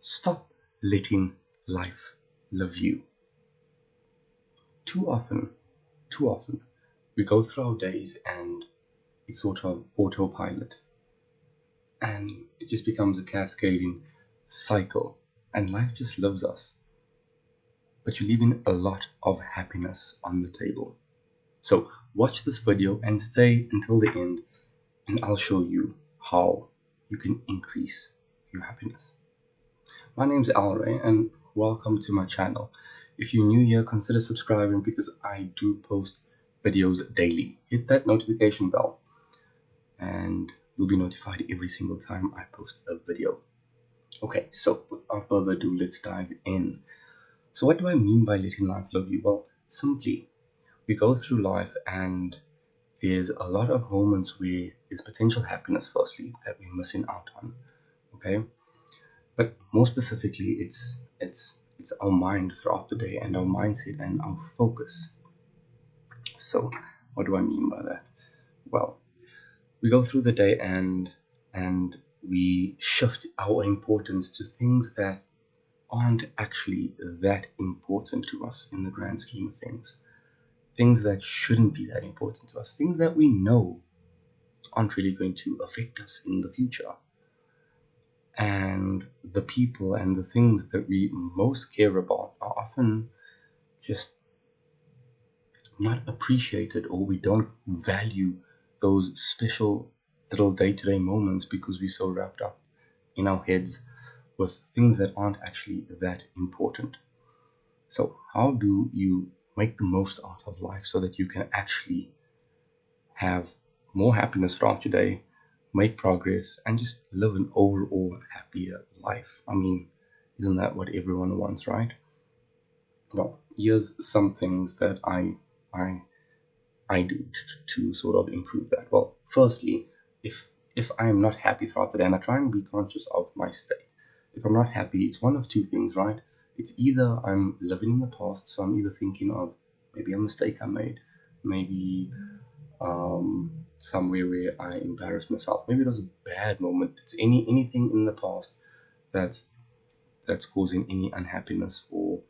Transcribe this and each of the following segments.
Stop letting life love you. Too often, too often, we go through our days and it's sort of autopilot, and it just becomes a cascading cycle, and life just loves us. But you're leaving a lot of happiness on the table. So watch this video and stay until the end, and I'll show you how you can increase your happiness. My name's Alray, and welcome to my channel. If you're new here, consider subscribing because I do post videos daily. Hit that notification bell and you'll be notified every single time I post a video. Okay, so without further ado, let's dive in. So what do I mean by letting life love you? Well, simply, we go through life and there's a lot of moments where there's potential happiness, firstly, that we're missing out on. Okay, but more specifically, it's our mind throughout the day and our mindset and our focus. So what do I mean by that? Well, we go through the day and we shift our importance to things that aren't actually that important to us in the grand scheme of things. Things that shouldn't be that important to us. Things that we know aren't really going to affect us in the future. And the people and the things that we most care about are often just not appreciated, or we don't value those special little day-to-day moments because we're so wrapped up in our heads with things that aren't actually that important. So how do you make the most out of life so that you can actually have more happiness throughout your day, make progress, and just live an overall happier life? I mean, isn't that what everyone wants, right? Well, here's some things that I do to sort of improve that. Well, firstly, if I'm not happy throughout the day, and I try and be conscious of my state. If I'm not happy, it's one of two things, right? It's either I'm living in the past, so I'm either thinking of maybe a mistake I made, maybe somewhere where I embarrassed myself, maybe it was a bad moment. It's anything in the past that's causing any unhappiness or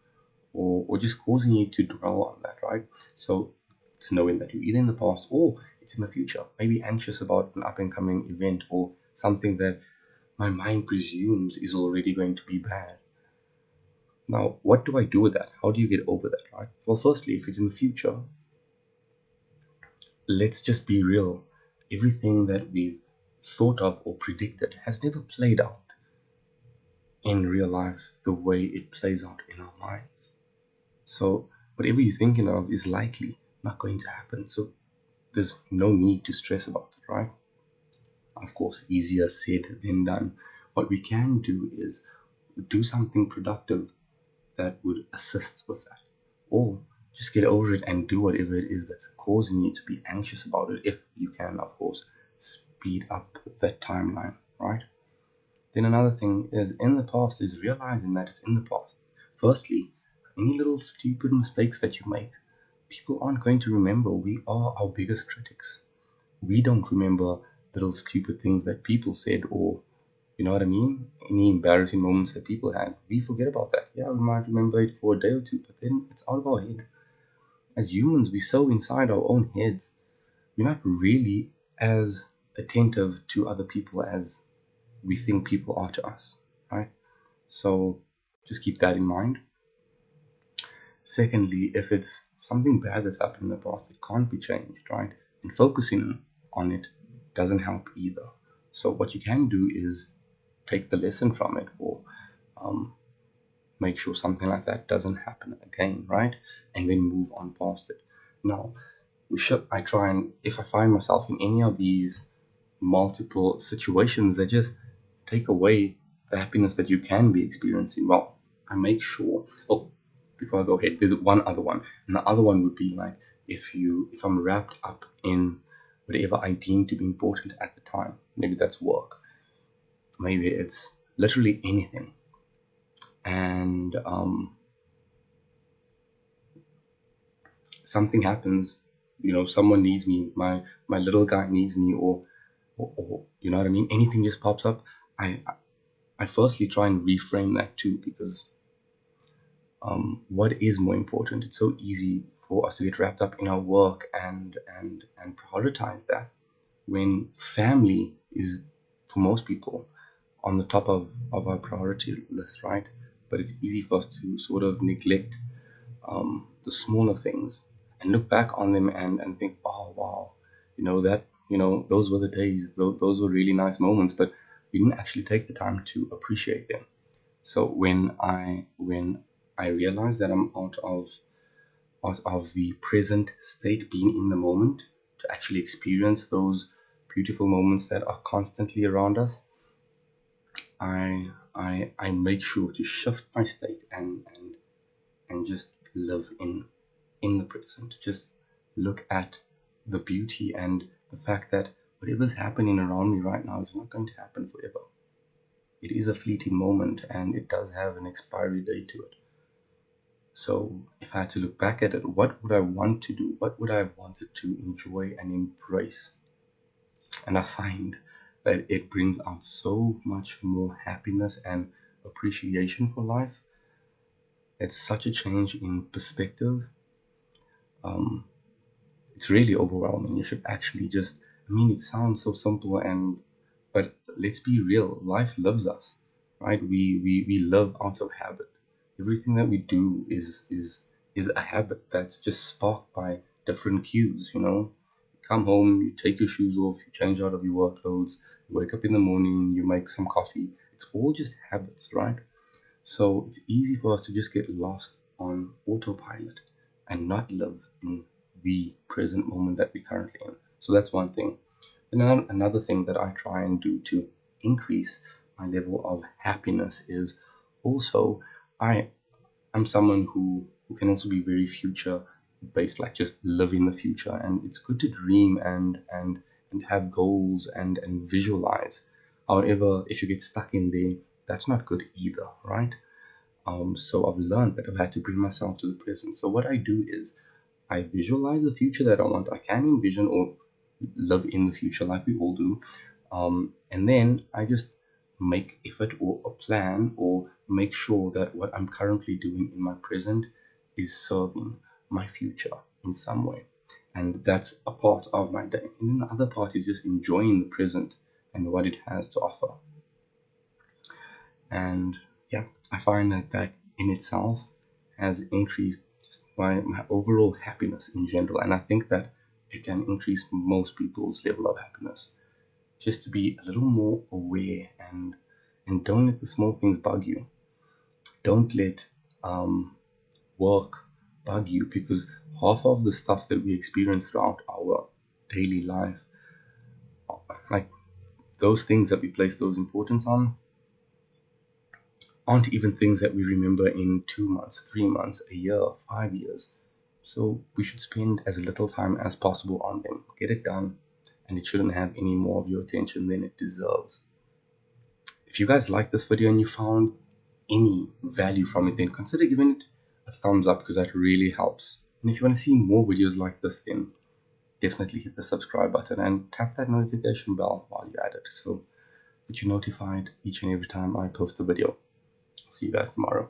just causing you to dwell on that, right? So it's knowing that you're either in the past or it's in the future. Maybe anxious about an up and coming event or something that my mind presumes is already going to be bad. Now, what do I do with that? How do you get over that, right? Well, firstly, if it's in the future, let's just be real. Everything that we've thought of or predicted has never played out in real life the way it plays out in our minds. So whatever you're thinking of is likely not going to happen. So there's no need to stress about it, right? Of course, easier said than done. What we can do is do something productive that would assist with that. Or just get over it and do whatever it is that's causing you to be anxious about it, if you can, of course, speed up that timeline, right? Then another thing is in the past is realizing that it's in the past. Firstly, any little stupid mistakes that you make, people aren't going to remember. We are our biggest critics. We don't remember little stupid things that people said, or you know what I mean? Any embarrassing moments that people had. We forget about that. Yeah, we might remember it for a day or two, but then it's out of our head. As humans, we're so inside our own heads. We're not really as attentive to other people as we think people are to us, right? So just keep that in mind. Secondly, if it's something bad that's happened in the past, it can't be changed, right? And focusing on it doesn't help either. So what you can do is take the lesson from it, or make sure something like that doesn't happen again, right? And then move on past it. Now, I try and, if I find myself in any of these multiple situations that just take away the happiness that you can be experiencing, well, I make sure. Oh, before I go ahead, there's one other one, and the other one would be like if I'm wrapped up in whatever I deem to be important at the time. Maybe that's work, maybe it's literally anything, and something happens. Someone needs me. My little guy needs me, or you know what I mean. Anything just pops up. I I firstly try and reframe that too, because what is more important? It's so easy for us to get wrapped up in our work and prioritize that, when family is, for most people, on the top of our priority list, right? But it's easy for us to sort of neglect the smaller things and look back on them and think, oh wow, those were the days, those were really nice moments, but we didn't actually take the time to appreciate them. So when I realize that I'm out of the present state, being in the moment, to actually experience those beautiful moments that are constantly around us, I make sure to shift my state and just live in the present. Just look at the beauty and the fact that whatever's happening around me right now is not going to happen forever. It is a fleeting moment, and it does have an expiry date to it. So if I had to look back at it, what would I want to do? What would I have wanted to enjoy and embrace? And I find that it brings out so much more happiness and appreciation for life. It's such a change in perspective. Um, it's really overwhelming. You should actually just, I mean, it sounds so simple, but let's be real. Life loves us, right? We live out of habit. Everything that we do is a habit that's just sparked by different cues. Come home, you take your shoes off, you change out of your work clothes, you wake up in the morning, you make some coffee. It's all just habits, right? So it's easy for us to just get lost on autopilot and not live in the present moment that we're currently in. So that's one thing. And another thing that I try and do to increase my level of happiness is also, I'm someone who can also be very future based, like just live in the future. And it's good to dream and have goals and visualize. However, if you get stuck in there, that's not good either, right? So I've learned that I've had to bring myself to the present. So what I do is I visualize the future that I want. I can envision or live in the future like we all do. And then I just make effort or a plan, or make sure that what I'm currently doing in my present is serving my future in some way. And that's a part of my day. And then the other part is just enjoying the present and what it has to offer. And yeah, I find that in itself has increased just my overall happiness in general. And I think that it can increase most people's level of happiness, just to be a little more aware, and don't let the small things bug you. Don't let work bug you, because half of the stuff that we experience throughout our daily life, like those things that we place those importance on, aren't even things that we remember in 2 months, 3 months, a year, 5 years. So we should spend as little time as possible on them. Get it done, and it shouldn't have any more of your attention than it deserves. If you guys like this video and you found any value from it, then consider giving it a thumbs up, because that really helps. And if you want to see more videos like this, then definitely hit the subscribe button and tap that notification bell while you're at it, so that you're notified each and every time I post a video. See you guys tomorrow.